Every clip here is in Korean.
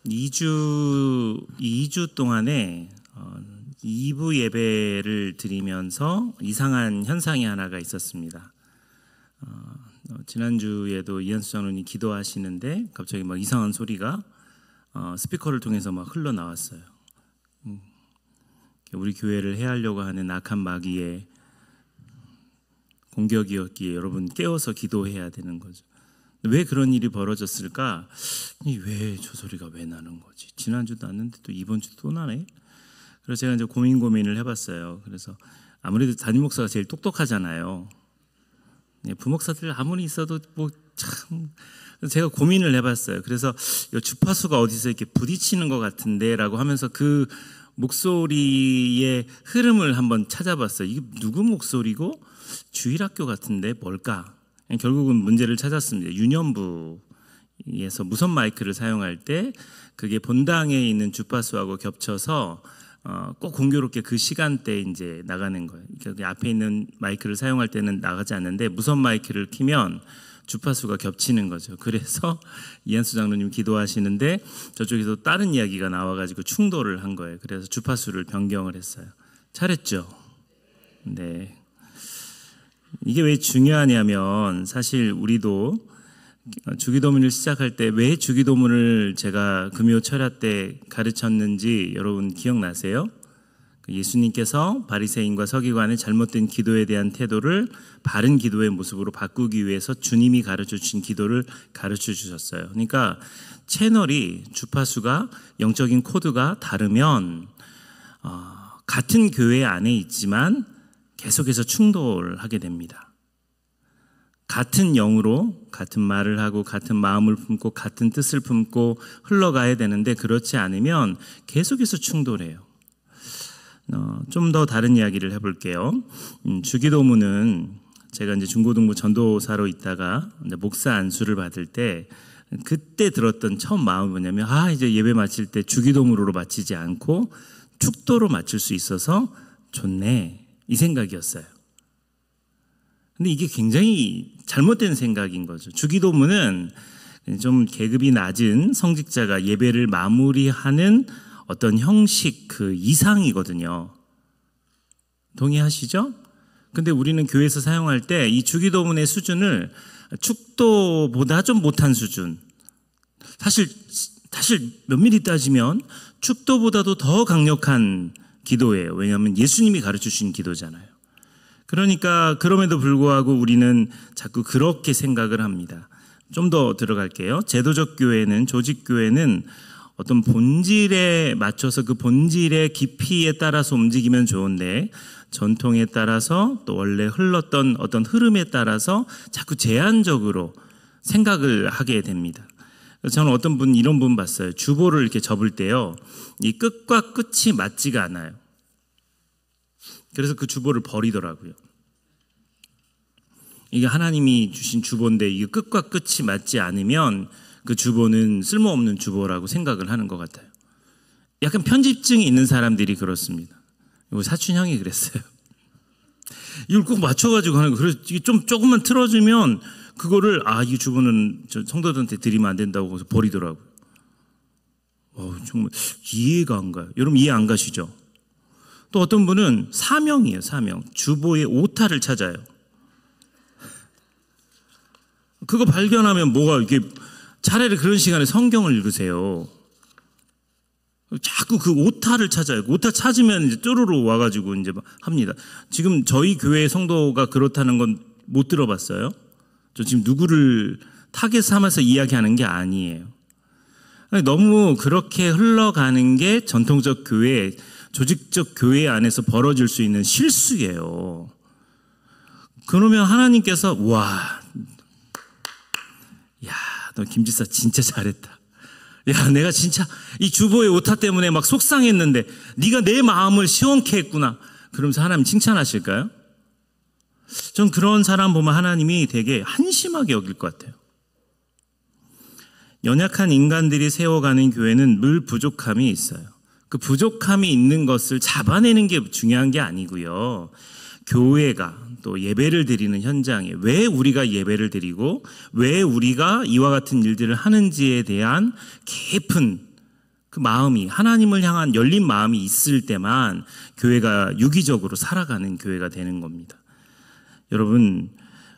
2주 동안에 2부 예배를 드리면서 이상한 현상이 하나가 있었습니다. 지난주에도 이현수 장로님 기도하시는데 갑자기 막 이상한 소리가 스피커를 통해서 막 흘러나왔어요. 우리 교회를 해하려고 하는 악한 마귀의 공격이었기에 여러분 깨워서 기도해야 되는 거죠. 왜 그런 일이 벌어졌을까? 왜 저 소리가 왜 나는 거지? 지난주도 났는데 또 이번 주도 또 나네? 그래서 제가 이제 고민을 해봤어요. 그래서 아무래도 담임 목사가 제일 똑똑하잖아요. 부목사들 아무리 있어도 뭐 참 제가 고민을 해봤어요. 그래서 이 주파수가 어디서 이렇게 부딪히는 것 같은데라고 하면서 그 목소리의 흐름을 한번 찾아봤어요. 이게 누구 목소리고 주일학교 같은데 뭘까? 결국은 문제를 찾았습니다. 유년부에서 무선 마이크를 사용할 때 그게 본당에 있는 주파수하고 겹쳐서 꼭 공교롭게 그 시간대에 이제 나가는 거예요. 그러니까 앞에 있는 마이크를 사용할 때는 나가지 않는데 무선 마이크를 키면 주파수가 겹치는 거죠. 그래서 이한수 장로님 기도하시는데 저쪽에서 다른 이야기가 나와가지고 충돌을 한 거예요. 그래서 주파수를 변경을 했어요. 잘했죠? 네. 이게 왜 중요하냐면 사실 우리도 주기도문을 시작할 때 왜 주기도문을 제가 금요 철야 때 가르쳤는지 여러분 기억나세요? 예수님께서 바리새인과 서기관의 잘못된 기도에 대한 태도를 바른 기도의 모습으로 바꾸기 위해서 주님이 가르쳐 주신 기도를 가르쳐 주셨어요. 그러니까 채널이 주파수가 영적인 코드가 다르면 같은 교회 안에 있지만 계속해서 충돌하게 됩니다. 같은 영으로 같은 말을 하고 같은 마음을 품고 같은 뜻을 품고 흘러가야 되는데 그렇지 않으면 계속해서 충돌해요. 좀 더 다른 이야기를 해볼게요. 주기도문은 제가 이제 중고등부 전도사로 있다가 이제 목사 안수를 받을 때 그때 들었던 처음 마음이 뭐냐면 이제 예배 마칠 때 주기도문으로 마치지 않고 축도로 마칠 수 있어서 좋네 이 생각이었어요. 근데 이게 굉장히 잘못된 생각인 거죠. 주기도문은 좀 계급이 낮은 성직자가 예배를 마무리하는 어떤 형식 그 이상이거든요. 동의하시죠? 근데 우리는 교회에서 사용할 때 이 주기도문의 수준을 축도보다 좀 못한 수준. 사실 면밀히 따지면 축도보다도 더 강력한 기도예요. 왜냐하면 예수님이 가르쳐 주신 기도잖아요. 그러니까 그럼에도 불구하고 우리는 자꾸 그렇게 생각을 합니다. 좀 더 들어갈게요. 제도적 교회는 조직 교회는 어떤 본질에 맞춰서 그 본질의 깊이에 따라서 움직이면 좋은데 전통에 따라서 또 원래 흘렀던 어떤 흐름에 따라서 자꾸 제한적으로 생각을 하게 됩니다. 저는 어떤 분 이런 분 봤어요. 주보를 이렇게 접을 때요. 이 끝과 끝이 맞지가 않아요. 그래서 그 주보를 버리더라고요. 이게 하나님이 주신 주보인데 이게 끝과 끝이 맞지 않으면 그 주보는 쓸모없는 주보라고 생각을 하는 것 같아요. 약간 편집증이 있는 사람들이 그렇습니다. 사촌 형이 그랬어요. 이걸 꼭 맞춰가지고 하는 거. 그래서 이게 좀 조금만 틀어주면 그거를 이 주보는 성도들한테 드리면 안 된다고 해서 버리더라고요. 정말 이해가 안 가요. 여러분 이해 안 가시죠? 또 어떤 분은 사명이에요. 사명. 주보의 오타를 찾아요. 그거 발견하면 뭐가 이렇게 차라리 그런 시간에 성경을 읽으세요. 자꾸 그 오타를 찾아요. 오타 찾으면 이제 쪼르르 와가지고 이제 합니다. 지금 저희 교회 성도가 그렇다는 건 못 들어봤어요. 저 지금 누구를 타겟 삼아서 이야기하는 게 아니에요. 너무 그렇게 흘러가는 게 전통적 교회, 조직적 교회 안에서 벌어질 수 있는 실수예요. 그러면 하나님께서 너 김지사 진짜 잘했다. 내가 진짜 이 주보의 오타 때문에 막 속상했는데 네가 내 마음을 시원케 했구나. 그러면서 하나님 칭찬하실까요? 전 그런 사람 보면 하나님이 되게 한심하게 여길 것 같아요. 연약한 인간들이 세워가는 교회는 늘 부족함이 있어요. 그 부족함이 있는 것을 잡아내는 게 중요한 게 아니고요. 교회가 또 예배를 드리는 현장에 왜 우리가 예배를 드리고 왜 우리가 이와 같은 일들을 하는지에 대한 깊은 그 마음이 하나님을 향한 열린 마음이 있을 때만 교회가 유기적으로 살아가는 교회가 되는 겁니다. 여러분,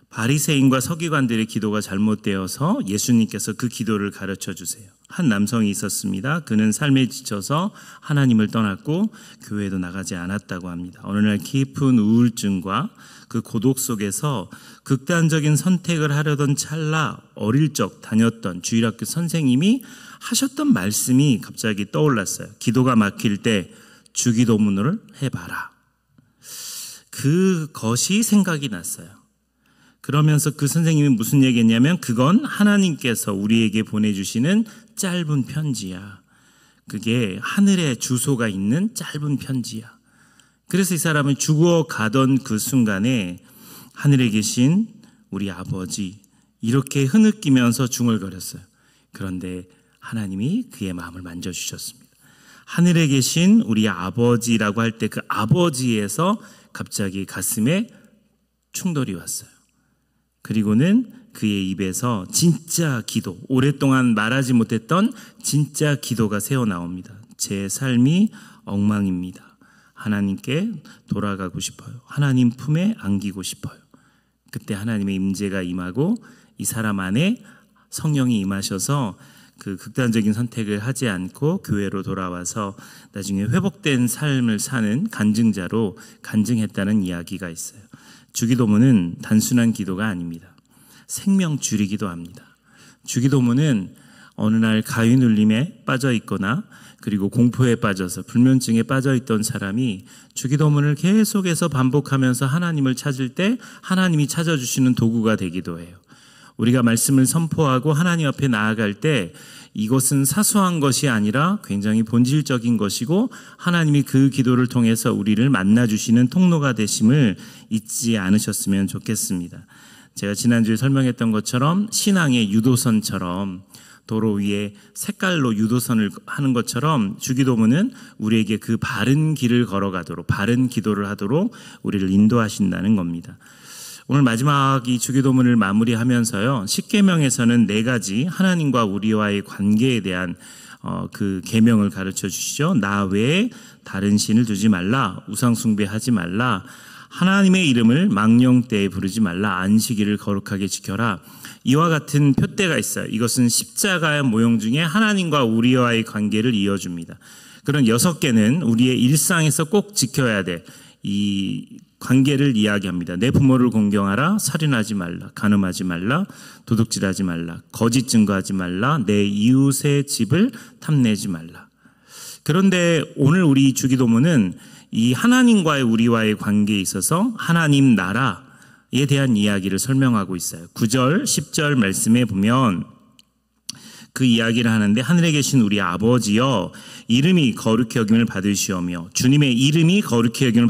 바리새인과 서기관들의 기도가 잘못되어서 예수님께서 그 기도를 가르쳐 주세요. 한 남성이 있었습니다. 그는 삶에 지쳐서 하나님을 떠났고 교회도 나가지 않았다고 합니다. 어느 날 깊은 우울증과 그 고독 속에서 극단적인 선택을 하려던 찰나 어릴 적 다녔던 주일학교 선생님이 하셨던 말씀이 갑자기 떠올랐어요. 기도가 막힐 때 주기도문을 해봐라. 그것이 생각이 났어요. 그러면서 그 선생님이 무슨 얘기했냐면 그건 하나님께서 우리에게 보내주시는 짧은 편지야. 그게 하늘에 주소가 있는 짧은 편지야. 그래서 이 사람은 죽어가던 그 순간에 하늘에 계신 우리 아버지 이렇게 흐느끼면서 중얼거렸어요. 그런데 하나님이 그의 마음을 만져주셨습니다. 하늘에 계신 우리 아버지라고 할 때 그 아버지에서 갑자기 가슴에 충돌이 왔어요. 그리고는 그의 입에서 진짜 기도, 오랫동안 말하지 못했던 진짜 기도가 새어나옵니다. 제 삶이 엉망입니다. 하나님께 돌아가고 싶어요. 하나님 품에 안기고 싶어요. 그때 하나님의 임재가 임하고 이 사람 안에 성령이 임하셔서 그 극단적인 선택을 하지 않고 교회로 돌아와서 나중에 회복된 삶을 사는 간증자로 간증했다는 이야기가 있어요. 주기도문은 단순한 기도가 아닙니다. 생명줄이기도 합니다. 주기도문은 어느 날 가위 눌림에 빠져 있거나 그리고 공포에 빠져서 불면증에 빠져 있던 사람이 주기도문을 계속해서 반복하면서 하나님을 찾을 때 하나님이 찾아주시는 도구가 되기도 해요. 우리가 말씀을 선포하고 하나님 앞에 나아갈 때 이것은 사소한 것이 아니라 굉장히 본질적인 것이고 하나님이 그 기도를 통해서 우리를 만나주시는 통로가 되심을 잊지 않으셨으면 좋겠습니다. 제가 지난주에 설명했던 것처럼 신앙의 유도선처럼 도로 위에 색깔로 유도선을 하는 것처럼 주기도문은 우리에게 그 바른 길을 걸어가도록 바른 기도를 하도록 우리를 인도하신다는 겁니다. 오늘 마지막 이 주기도문을 마무리하면서요. 십계명에서는 4가지 하나님과 우리와의 관계에 대한 그 계명을 가르쳐 주시죠. 나 외에 다른 신을 두지 말라. 우상 숭배하지 말라. 하나님의 이름을 망령되이 부르지 말라. 안식일을 거룩하게 지켜라. 이와 같은 표대가 있어요. 이것은 십자가의 모형 중에 하나님과 우리와의 관계를 이어줍니다. 그런 6개는 우리의 일상에서 꼭 지켜야 돼. 이 관계를 이야기합니다. 내 부모를 공경하라, 살인하지 말라, 간음하지 말라, 도둑질하지 말라, 거짓 증거하지 말라, 내 이웃의 집을 탐내지 말라. 그런데 오늘 우리 주기도문은 이 하나님과의 우리와의 관계에 있어서 하나님 나라에 대한 이야기를 설명하고 있어요. 9절, 10절 말씀에 보면 그 이야기를 하는데 하늘에 계신 우리 아버지여 이름이 거룩히 여김을 받으시오며 주님의 이름이 거룩히 여김을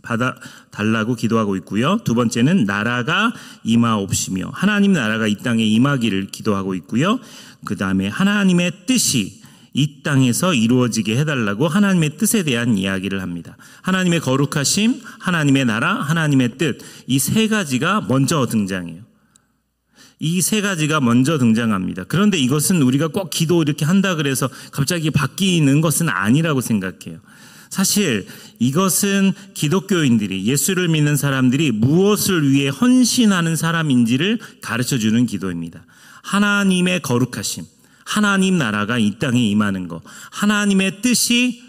받아 달라고 기도하고 있고요. 2번째는 나라가 임하옵시며 하나님 나라가 이 땅에 임하기를 기도하고 있고요. 그 다음에 하나님의 뜻이 이 땅에서 이루어지게 해달라고 하나님의 뜻에 대한 이야기를 합니다. 하나님의 거룩하심, 하나님의 나라, 하나님의 뜻 이 3가지가 먼저 등장해요. 이 3가지가 먼저 등장합니다. 그런데 이것은 우리가 꼭 기도 이렇게 한다 그래서 갑자기 바뀌는 것은 아니라고 생각해요. 사실 이것은 기독교인들이 예수를 믿는 사람들이 무엇을 위해 헌신하는 사람인지를 가르쳐주는 기도입니다. 하나님의 거룩하심, 하나님 나라가 이 땅에 임하는 것, 하나님의 뜻이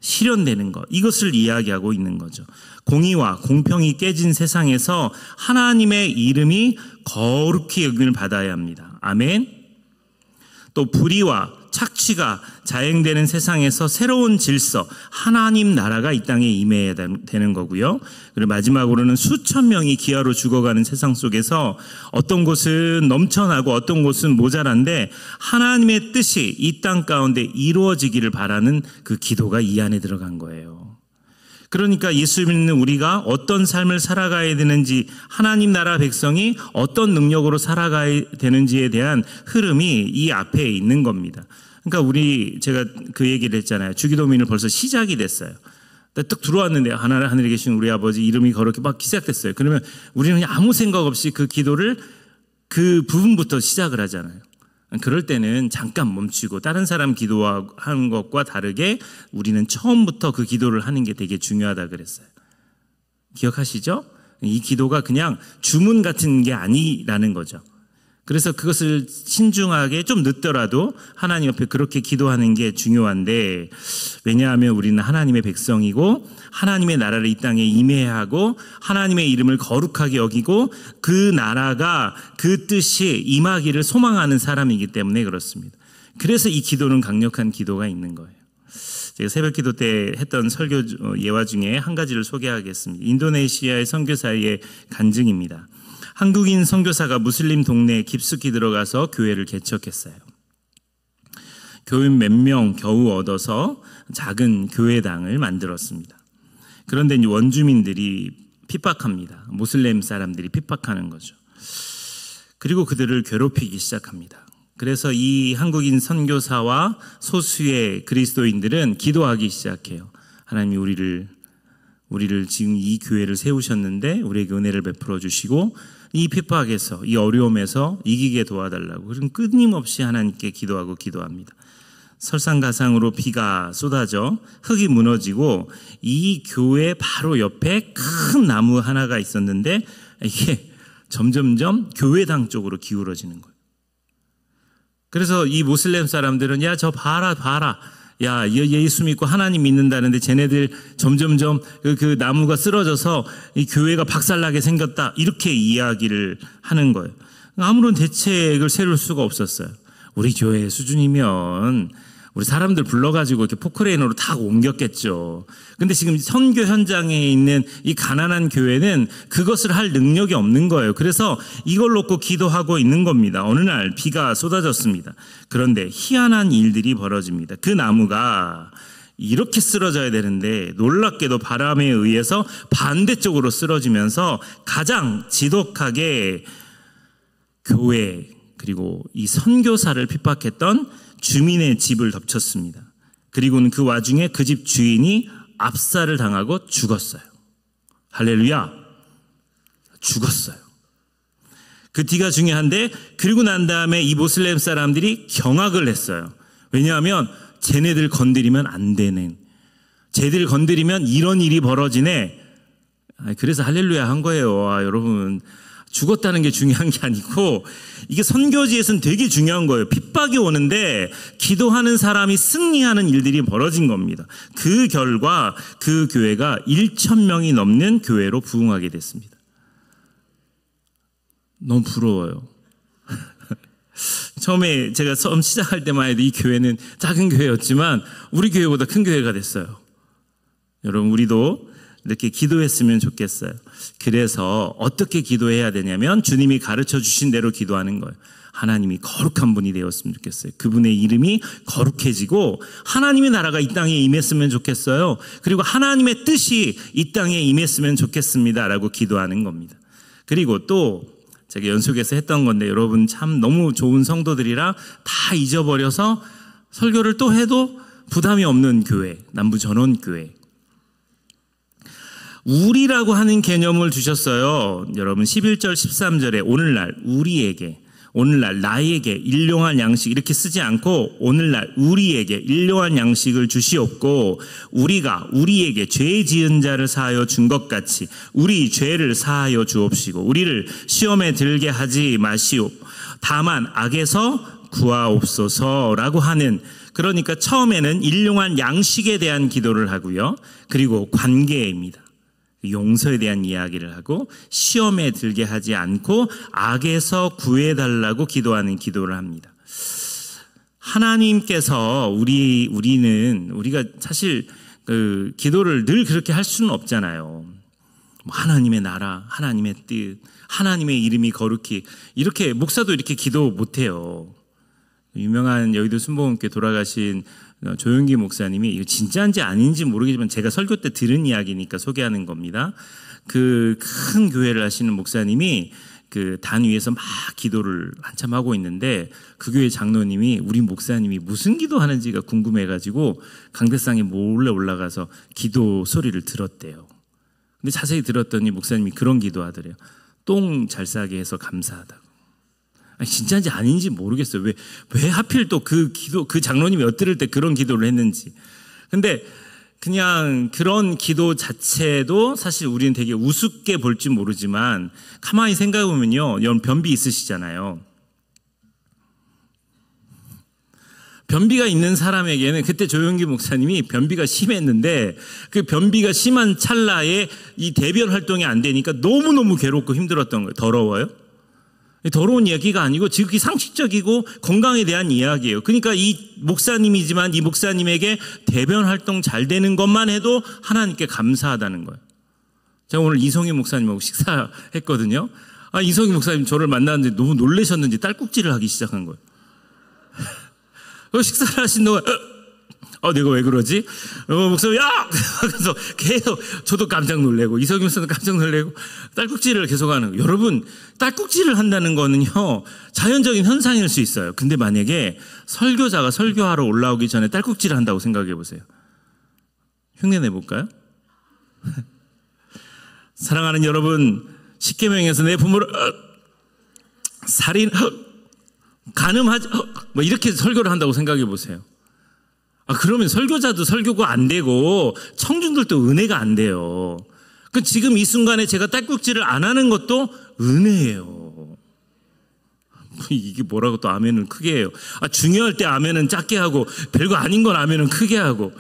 실현되는 것, 이것을 이야기하고 있는 거죠. 공의와 공평이 깨진 세상에서 하나님의 이름이 거룩히 여김을 받아야 합니다. 아멘. 또 불의와 착취가 자행되는 세상에서 새로운 질서, 하나님 나라가 이 땅에 임해야 되는 거고요. 그리고 마지막으로는 수천 명이 기아로 죽어가는 세상 속에서 어떤 곳은 넘쳐나고 어떤 곳은 모자란데 하나님의 뜻이 이 땅 가운데 이루어지기를 바라는 그 기도가 이 안에 들어간 거예요. 그러니까 예수 믿는 우리가 어떤 삶을 살아가야 되는지, 하나님 나라 백성이 어떤 능력으로 살아가야 되는지에 대한 흐름이 이 앞에 있는 겁니다. 그러니까 제가 그 얘기를 했잖아요. 주기도문이 벌써 시작이 됐어요. 딱 들어왔는데 하늘에 계신 우리 아버지 이름이 거룩히 막 시작됐어요. 그러면 우리는 아무 생각 없이 그 기도를 그 부분부터 시작을 하잖아요. 그럴 때는 잠깐 멈추고 다른 사람 기도하는 것과 다르게 우리는 처음부터 그 기도를 하는 게 되게 중요하다 그랬어요. 기억하시죠? 이 기도가 그냥 주문 같은 게 아니라는 거죠. 그래서 그것을 신중하게 좀 늦더라도 하나님 옆에 그렇게 기도하는 게 중요한데, 왜냐하면 우리는 하나님의 백성이고 하나님의 나라를 이 땅에 임해야 하고 하나님의 이름을 거룩하게 여기고 그 나라가 그 뜻이 임하기를 소망하는 사람이기 때문에 그렇습니다. 그래서 이 기도는 강력한 기도가 있는 거예요. 제가 새벽 기도 때 했던 설교 예화 중에 한 가지를 소개하겠습니다. 인도네시아의 선교사의 간증입니다. 한국인 선교사가 무슬림 동네에 깊숙이 들어가서 교회를 개척했어요. 교인 몇 명 겨우 얻어서 작은 교회당을 만들었습니다. 그런데 이제 원주민들이 핍박합니다. 무슬림 사람들이 핍박하는 거죠. 그리고 그들을 괴롭히기 시작합니다. 그래서 이 한국인 선교사와 소수의 그리스도인들은 기도하기 시작해요. 하나님이 우리를 지금 이 교회를 세우셨는데 우리에게 은혜를 베풀어 주시고 이 핍박에서, 이 어려움에서 이기게 도와달라고. 그럼 끊임없이 하나님께 기도합니다. 설상가상으로 비가 쏟아져 흙이 무너지고 이 교회 바로 옆에 큰 나무 하나가 있었는데 이게 점점점 교회당 쪽으로 기울어지는 거예요. 그래서 이 모슬렘 사람들은 야, 저 봐라. 야, 예수 믿고 하나님 믿는다는데 쟤네들 점점점 그 나무가 쓰러져서 이 교회가 박살나게 생겼다. 이렇게 이야기를 하는 거예요. 아무런 대책을 세울 수가 없었어요. 우리 교회 수준이면 우리 사람들 불러가지고 이렇게 포크레인으로 다 옮겼겠죠. 근데 지금 선교 현장에 있는 이 가난한 교회는 그것을 할 능력이 없는 거예요. 그래서 이걸 놓고 기도하고 있는 겁니다. 어느 날 비가 쏟아졌습니다. 그런데 희한한 일들이 벌어집니다. 그 나무가 이렇게 쓰러져야 되는데 놀랍게도 바람에 의해서 반대쪽으로 쓰러지면서 가장 지독하게 교회 그리고 이 선교사를 핍박했던 주민의 집을 덮쳤습니다. 그리고는 그 와중에 그 집 주인이 압살을 당하고 죽었어요. 할렐루야. 죽었어요. 그 뒤가 중요한데, 그리고 난 다음에 이 모슬렘 사람들이 경악을 했어요. 왜냐하면 쟤네들 건드리면 안 되는, 쟤들 건드리면 이런 일이 벌어지네. 그래서 할렐루야 한 거예요. 여러분, 죽었다는 게 중요한 게 아니고 이게 선교지에서는 되게 중요한 거예요. 핍박이 오는데 기도하는 사람이 승리하는 일들이 벌어진 겁니다. 그 결과 그 교회가 1,000명이 넘는 교회로 부흥하게 됐습니다. 너무 부러워요. 처음에 제가 처음 시작할 때만 해도 이 교회는 작은 교회였지만 우리 교회보다 큰 교회가 됐어요. 여러분, 우리도 이렇게 기도했으면 좋겠어요. 그래서 어떻게 기도해야 되냐면 주님이 가르쳐 주신 대로 기도하는 거예요. 하나님이 거룩한 분이 되었으면 좋겠어요. 그분의 이름이 거룩해지고 하나님의 나라가 이 땅에 임했으면 좋겠어요. 그리고 하나님의 뜻이 이 땅에 임했으면 좋겠습니다 라고 기도하는 겁니다. 그리고 또 제가 연속해서 했던 건데 여러분 참 너무 좋은 성도들이라 다 잊어버려서 설교를 또 해도 부담이 없는 교회, 남부전원교회. 우리라고 하는 개념을 주셨어요. 여러분 11절 13절에 오늘날 우리에게, 오늘날 나에게 일용할 양식 이렇게 쓰지 않고 오늘날 우리에게 일용할 양식을 주시옵고 우리가 우리에게 죄 지은 자를 사하여 준 것 같이 우리 죄를 사하여 주옵시고 우리를 시험에 들게 하지 마시오. 다만 악에서 구하옵소서라고 하는, 그러니까 처음에는 일용할 양식에 대한 기도를 하고요. 그리고 관계입니다. 용서에 대한 이야기를 하고 시험에 들게 하지 않고 악에서 구해달라고 기도하는 기도를 합니다. 하나님께서 우리가 사실 그 기도를 늘 그렇게 할 수는 없잖아요. 하나님의 나라, 하나님의 뜻, 하나님의 이름이 거룩히, 이렇게 목사도 이렇게 기도 못해요. 유명한 여의도 순복음교회 돌아가신 조용기 목사님이, 이거 진짜인지 아닌지 모르겠지만 제가 설교 때 들은 이야기니까 소개하는 겁니다. 그 큰 교회를 하시는 목사님이 그 단 위에서 막 기도를 한참 하고 있는데 그 교회 장로님이 우리 목사님이 무슨 기도하는지가 궁금해가지고 강대상에 몰래 올라가서 기도 소리를 들었대요. 근데 자세히 들었더니 목사님이 그런 기도하더래요. 똥 잘 싸게 해서 감사하다고. 아니, 진짜인지 아닌지 모르겠어요. 왜 하필 또 그 장로님이 엿들을 때 그런 기도를 했는지. 근데 그냥 그런 기도 자체도 사실 우리는 되게 우습게 볼지 모르지만 가만히 생각해 보면요, 여러분 변비 있으시잖아요. 변비가 있는 사람에게는 그때 조용기 목사님이 변비가 심했는데 그 변비가 심한 찰나에 이 대변 활동이 안 되니까 너무너무 괴롭고 힘들었던 거예요. 더러워요? 더러운 이야기가 아니고 지극히 상식적이고 건강에 대한 이야기예요. 그러니까 이 목사님이지만 이 목사님에게 대변 활동 잘 되는 것만 해도 하나님께 감사하다는 거예요. 제가 오늘 이성희 목사님하고 식사했거든요. 이성희 목사님 저를 만났는데 너무 놀라셨는지 딸꾹질을 하기 시작한 거예요. 식사를 하신 동안 내가 왜 그러지? 목사님 야! 그래서 계속 저도 깜짝 놀래고 이성희 목사도 깜짝 놀래고 딸꾹질을 계속하는 거예요. 여러분, 딸꾹질을 한다는 거는요 자연적인 현상일 수 있어요. 근데 만약에 설교자가 설교하러 올라오기 전에 딸꾹질을 한다고 생각해 보세요. 흉내 내볼까요? 사랑하는 여러분, 십계명에서 내 부모를 살인 간음하지 뭐 이렇게 설교를 한다고 생각해 보세요. 그러면 설교자도 설교가 안 되고 청중들도 은혜가 안 돼요. 지금 이 순간에 제가 딸꾹질을 안 하는 것도 은혜예요. 이게 뭐라고 또 아멘을 크게 해요. 중요할 때 아멘은 작게 하고 별거 아닌 건 아멘은 크게 하고.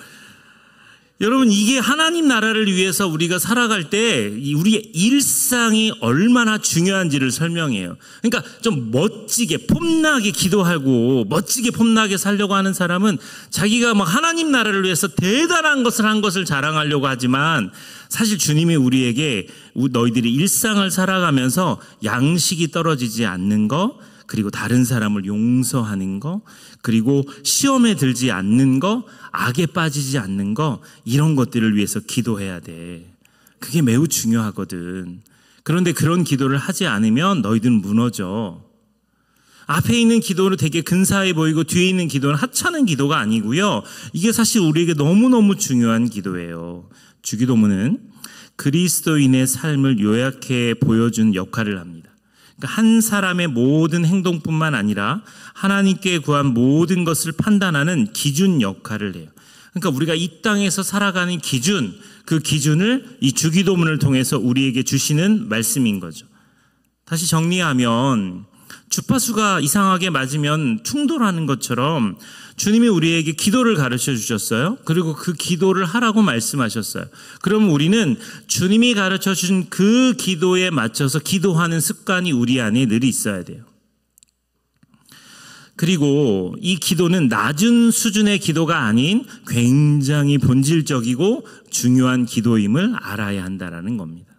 여러분, 이게 하나님 나라를 위해서 우리가 살아갈 때 우리의 일상이 얼마나 중요한지를 설명해요. 그러니까 좀 멋지게 폼나게 기도하고 멋지게 폼나게 살려고 하는 사람은 자기가 막 하나님 나라를 위해서 대단한 것을 한 것을 자랑하려고 하지만 사실 주님이 우리에게 너희들이 일상을 살아가면서 양식이 떨어지지 않는 거, 그리고 다른 사람을 용서하는 거, 그리고 시험에 들지 않는 거, 악에 빠지지 않는 거, 이런 것들을 위해서 기도해야 돼. 그게 매우 중요하거든. 그런데 그런 기도를 하지 않으면 너희들은 무너져. 앞에 있는 기도는 되게 근사해 보이고 뒤에 있는 기도는 하찮은 기도가 아니고요. 이게 사실 우리에게 너무너무 중요한 기도예요. 주기도문은 그리스도인의 삶을 요약해 보여준 역할을 합니다. 그러니까 한 사람의 모든 행동뿐만 아니라 하나님께 구한 모든 것을 판단하는 기준 역할을 해요. 그러니까 우리가 이 땅에서 살아가는 기준, 그 기준을 이 주기도문을 통해서 우리에게 주시는 말씀인 거죠. 다시 정리하면 주파수가 이상하게 맞으면 충돌하는 것처럼 주님이 우리에게 기도를 가르쳐 주셨어요. 그리고 그 기도를 하라고 말씀하셨어요. 그럼 우리는 주님이 가르쳐 준 그 기도에 맞춰서 기도하는 습관이 우리 안에 늘 있어야 돼요. 그리고 이 기도는 낮은 수준의 기도가 아닌 굉장히 본질적이고 중요한 기도임을 알아야 한다는 겁니다.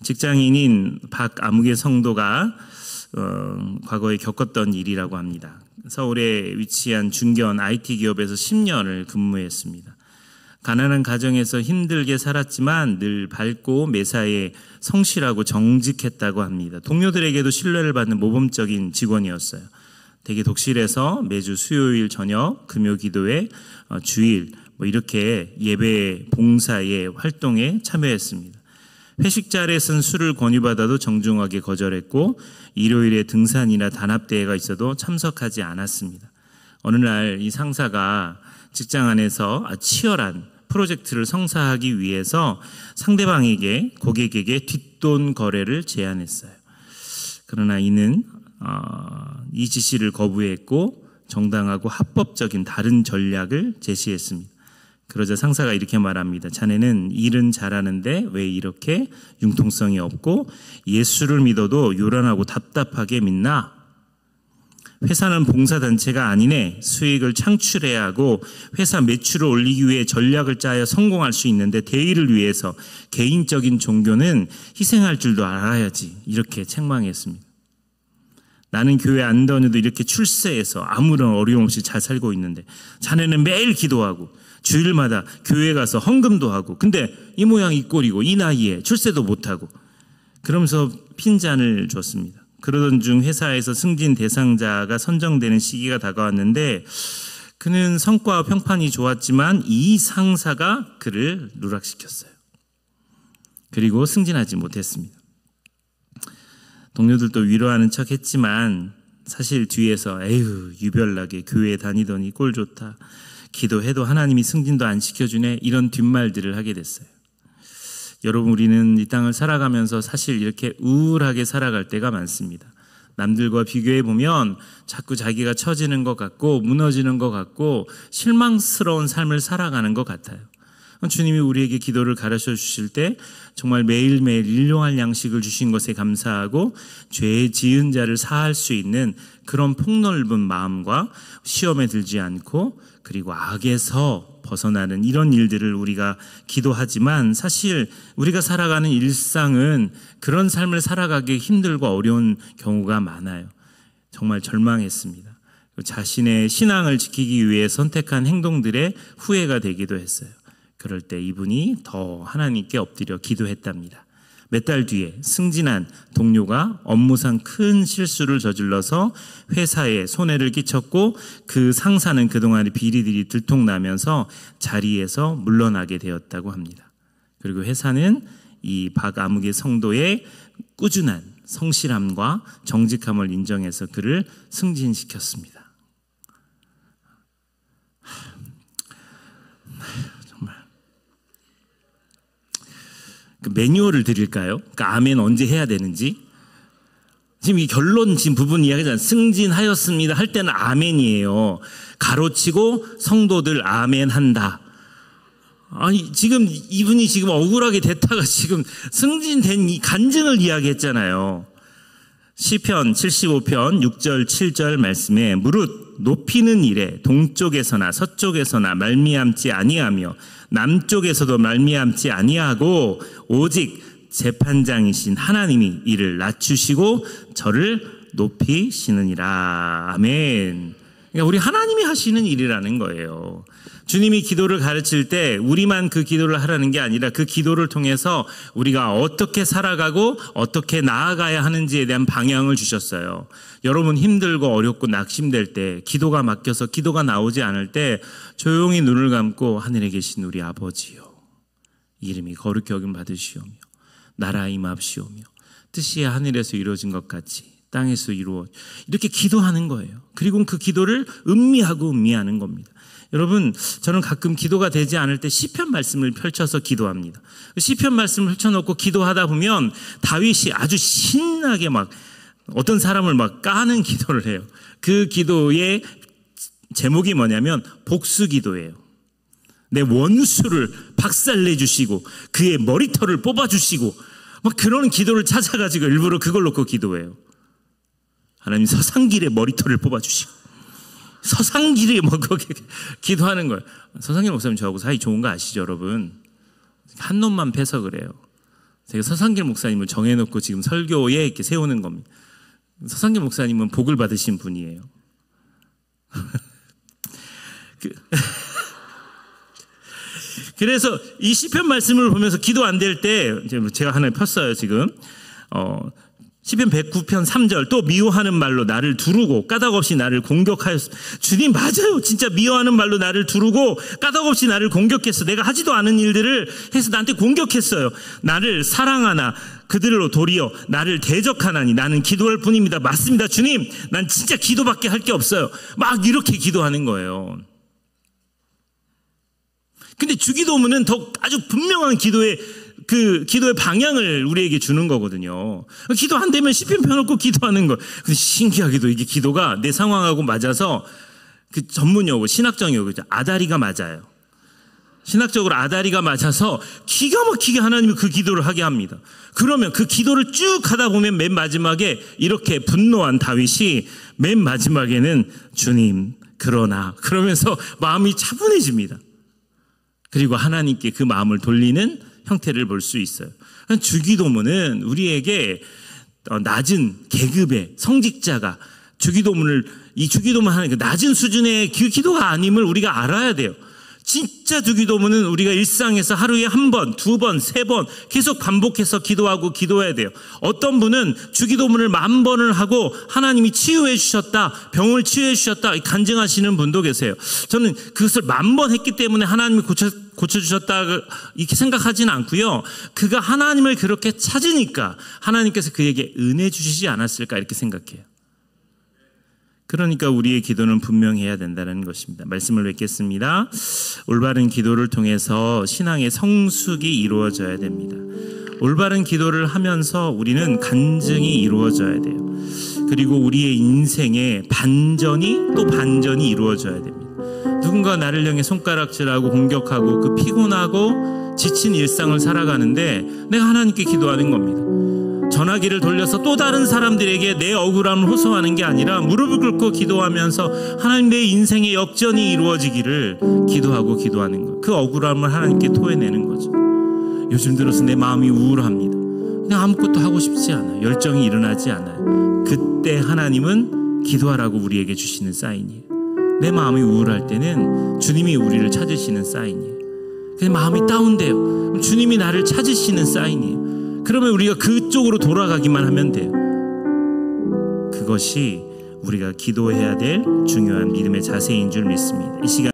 직장인인 박아무개 성도가 과거에 겪었던 일이라고 합니다. 서울에 위치한 중견 IT 기업에서 10년을 근무했습니다. 가난한 가정에서 힘들게 살았지만 늘 밝고 매사에 성실하고 정직했다고 합니다. 동료들에게도 신뢰를 받는 모범적인 직원이었어요. 되게 독실해서 매주 수요일 저녁, 금요 기도회, 주일 이렇게 예배 봉사의 활동에 참여했습니다. 회식 자리에서는 술을 권유받아도 정중하게 거절했고 일요일에 등산이나 단합대회가 있어도 참석하지 않았습니다. 어느 날 이 상사가 직장 안에서 치열한 프로젝트를 성사하기 위해서 상대방에게 고객에게 뒷돈 거래를 제안했어요. 그러나 이는 이 지시를 거부했고 정당하고 합법적인 다른 전략을 제시했습니다. 그러자 상사가 이렇게 말합니다. 자네는 일은 잘하는데 왜 이렇게 융통성이 없고 예수를 믿어도 요란하고 답답하게 믿나? 회사는 봉사단체가 아니네. 수익을 창출해야 하고 회사 매출을 올리기 위해 전략을 짜야 성공할 수 있는데 대의를 위해서 개인적인 종교는 희생할 줄도 알아야지. 이렇게 책망했습니다. 나는 교회 안 다녀도 이렇게 출세해서 아무런 어려움 없이 잘 살고 있는데 자네는 매일 기도하고 주일마다 교회 가서 헌금도 하고 근데 이 모양 이 꼴이고 이 나이에 출세도 못하고 그러면서 핀잔을 줬습니다. 그러던 중 회사에서 승진 대상자가 선정되는 시기가 다가왔는데 그는 성과와 평판이 좋았지만 이 상사가 그를 누락시켰어요. 그리고 승진하지 못했습니다. 동료들도 위로하는 척 했지만 사실 뒤에서 에휴 유별나게 교회에 다니더니 꼴 좋다. 기도해도 하나님이 승진도 안 시켜주네. 이런 뒷말들을 하게 됐어요. 여러분, 우리는 이 땅을 살아가면서 사실 이렇게 우울하게 살아갈 때가 많습니다. 남들과 비교해 보면 자꾸 자기가 처지는 것 같고 무너지는 것 같고 실망스러운 삶을 살아가는 것 같아요. 주님이 우리에게 기도를 가르쳐 주실 때 정말 매일매일 일용할 양식을 주신 것에 감사하고 죄 지은 자를 사할 수 있는 그런 폭넓은 마음과 시험에 들지 않고 그리고 악에서 벗어나는 이런 일들을 우리가 기도하지만 사실 우리가 살아가는 일상은 그런 삶을 살아가기 힘들고 어려운 경우가 많아요. 정말 절망했습니다. 자신의 신앙을 지키기 위해 선택한 행동들의 후회가 되기도 했어요. 그럴 때 이분이 더 하나님께 엎드려 기도했답니다. 몇 달 뒤에 승진한 동료가 업무상 큰 실수를 저질러서 회사에 손해를 끼쳤고 그 상사는 그동안의 비리들이 들통나면서 자리에서 물러나게 되었다고 합니다. 그리고 회사는 이 박아무개 성도의 꾸준한 성실함과 정직함을 인정해서 그를 승진시켰습니다. 그 매뉴얼을 드릴까요? 그러니까 아멘 언제 해야 되는지. 지금 이 결론 지금 부분 이야기잖아요. 승진하였습니다 할 때는 아멘이에요. 가로치고 성도들 아멘 한다. 아니 지금 이분이 지금 억울하게 됐다가 지금 승진된 이 간증을 이야기했잖아요. 시편 75편 6절 7절 말씀에 무릇 높이는 일에 동쪽에서나 서쪽에서나 말미암지 아니하며 남쪽에서도 말미암지 아니하고 오직 재판장이신 하나님이 이를 낮추시고 저를 높이시느니라. 아멘. 그러니까 우리 하나님이 하시는 일이라는 거예요. 주님이 기도를 가르칠 때 우리만 그 기도를 하라는 게 아니라 그 기도를 통해서 우리가 어떻게 살아가고 어떻게 나아가야 하는지에 대한 방향을 주셨어요. 여러분 힘들고 어렵고 낙심될 때 기도가 막혀서 기도가 나오지 않을 때 조용히 눈을 감고 하늘에 계신 우리 아버지요 이름이 거룩히 여김 받으시오며 나라 임합시오며 뜻이 하늘에서 이루어진 것 같이 땅에서 이루어 이렇게 기도하는 거예요. 그리고 그 기도를 음미하고 음미하는 겁니다. 여러분 저는 가끔 기도가 되지 않을 때 시편 말씀을 펼쳐서 기도합니다. 시편 말씀을 펼쳐놓고 기도하다 보면 다윗이 아주 신나게 막 어떤 사람을 막 까는 기도를 해요. 그 기도의 제목이 뭐냐면 복수기도예요. 내 원수를 박살내주시고 그의 머리털을 뽑아주시고 막 그런 기도를 찾아가지고 일부러 그걸 놓고 기도해요. 하나님 서상길의 머리털을 뽑아주시고 서상길이 뭐 거기 기도하는 거예요. 서상길 목사님 저하고 사이 좋은 거 아시죠, 여러분? 한 놈만 패서 그래요. 제가 서상길 목사님을 정해놓고 지금 설교에 이렇게 세우는 겁니다. 서상길 목사님은 복을 받으신 분이에요. 그래서 이 시편 말씀을 보면서 기도 안 될 때 제가 하나 폈어요 지금. 시편 109편 3절 또 미워하는 말로 나를 두르고 까닭없이 나를 공격하였어. 주님 맞아요. 진짜 미워하는 말로 나를 두르고 까닭없이 나를 공격했어. 내가 하지도 않은 일들을 해서 나한테 공격했어요. 나를 사랑하나 그들로 도리어 나를 대적하나니 나는 기도할 뿐입니다. 맞습니다 주님. 난 진짜 기도밖에 할 게 없어요. 막 이렇게 기도하는 거예요. 근데 주기도문은 더 아주 분명한 기도의 방향을 우리에게 주는 거거든요. 기도 안 되면 시편 펴놓고 기도하는 거. 근데 신기하게도 이게 기도가 내 상황하고 맞아서 그 전문 용어, 신학적 용어죠. 아다리가 맞아요. 신학적으로 아다리가 맞아서 기가 막히게 하나님이 그 기도를 하게 합니다. 그러면 그 기도를 쭉 하다 보면 맨 마지막에 이렇게 분노한 다윗이 맨 마지막에는 주님 그러나 그러면서 마음이 차분해집니다. 그리고 하나님께 그 마음을 돌리는 형태를 볼 수 있어요. 주기도문은 우리에게 낮은 계급의 성직자가 이 주기도문 하는 그 낮은 수준의 그 기도가 아님을 우리가 알아야 돼요. 진짜 주기도문은 우리가 일상에서 하루에 한 번, 두 번, 세 번 계속 반복해서 기도하고 기도해야 돼요. 어떤 분은 주기도문을 10,000번을 하고 하나님이 치유해 주셨다, 병을 치유해 주셨다 간증하시는 분도 계세요. 저는 그것을 10,000번 했기 때문에 하나님이 고쳐주셨다 이렇게 생각하지는 않고요. 그가 하나님을 그렇게 찾으니까 하나님께서 그에게 은혜 주시지 않았을까 이렇게 생각해요. 그러니까 우리의 기도는 분명해야 된다는 것입니다. 말씀을 뵙겠습니다. 올바른 기도를 통해서 신앙의 성숙이 이루어져야 됩니다. 올바른 기도를 하면서 우리는 간증이 이루어져야 돼요. 그리고 우리의 인생에 반전이 또 반전이 이루어져야 됩니다. 누군가 나를 향해 손가락질하고 공격하고 그 피곤하고 지친 일상을 살아가는데 내가 하나님께 기도하는 겁니다. 전화기를 돌려서 또 다른 사람들에게 내 억울함을 호소하는 게 아니라 무릎을 꿇고 기도하면서 하나님 내 인생의 역전이 이루어지기를 기도하고 기도하는 것. 그 억울함을 하나님께 토해내는 거죠. 요즘 들어서 내 마음이 우울합니다. 그냥 아무것도 하고 싶지 않아요. 열정이 일어나지 않아요. 그때 하나님은 기도하라고 우리에게 주시는 사인이에요. 내 마음이 우울할 때는 주님이 우리를 찾으시는 사인이에요. 그냥 마음이 다운돼요. 그럼 주님이 나를 찾으시는 사인이에요. 그러면 우리가 그쪽으로 돌아가기만 하면 돼요. 그것이 우리가 기도해야 될 중요한 믿음의 자세인 줄 믿습니다. 이 시간